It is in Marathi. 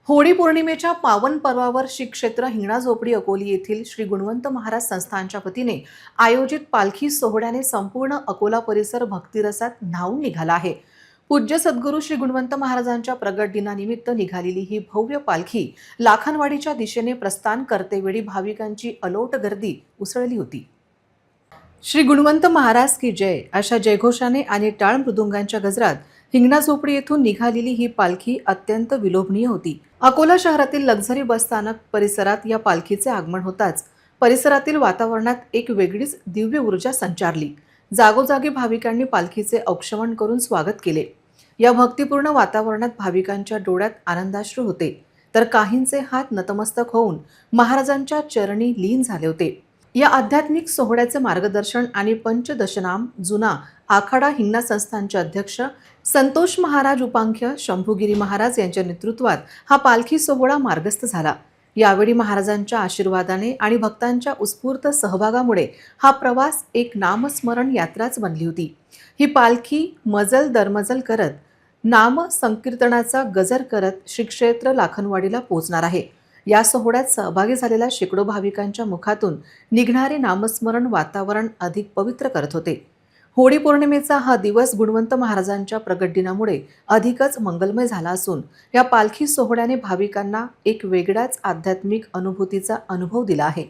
होळी पौर्णिमेच्या पावन पर्वावर श्री क्षेत्र हिंगणा झोपडी अकोली येथील श्री गुणवंत महाराज संस्थानच्या वतीने आयोजित पालखी सोहळ्याने संपूर्ण अकोला परिसर भक्तिरसात न्हाऊन निघाला आहे। पूज्य सद्गुरू श्री गुणवंत महाराजांच्या प्रगट दिनानिमित्त निघालेली ही भव्य पालखी लाखनवाडीच्या दिशेने प्रस्थान करतेवेळी भाविकांची अलोट गर्दी उसळली होती। श्री गुणवंत महाराज की जय अशा जयघोषाने आणि टाळ मृदुंगांच्या गजरात हिंगणा झोपडी येथून निघालेली ही पालखी अत्यंत विलोभनीय होती। अकोला शहरातील लक्झरी बस स्थानक परिसरात या पालखीचे आगमन होताच परिसरातील वातावरणात एक वेगळीच दिव्य ऊर्जा संचारली। जागोजागी भाविकांनी पालखीचे औक्षवण करून स्वागत केले। या भक्तिपूर्ण वातावरणात भाविकांच्या डोळ्यात आनंदाश्रू होते, तर काहींचे हात नतमस्तक होऊन महाराजांच्या चरणी लीन झाले होते। या आध्यात्मिक सोहळ्याचे मार्गदर्शन आणि पंचदशनाम जुना आखाडा हिंगणा संस्थानचे अध्यक्ष संतोष महाराज उपांख्य शंभूगिरी महाराज यांच्या नेतृत्वात हा पालखी सोहळा मार्गस्थ झाला। यावेळी महाराजांच्या आशीर्वादाने आणि भक्तांच्या उत्स्फूर्त सहभागामुळे हा प्रवास एक नामस्मरण यात्राच बनली होती। ही पालखी मजल दरमजल करत नाम संकीर्तनाचा गजर करत श्री क्षेत्र लाखनवाडीला पोहोचणार आहे। या सोहळ्यात सहभागी झालेल्या शेकडो भाविकांच्या मुखातून निघणारे नामस्मरण वातावरण अधिक पवित्र करत होते। होळी पौर्णिमेचा हा दिवस गुणवंत महाराजांच्या प्रगट दिनामुळे अधिकच मंगलमय झाला असून या पालखी सोहळ्याने भाविकांना एक वेगळ्याच आध्यात्मिक अनुभूतीचा अनुभव दिला आहे।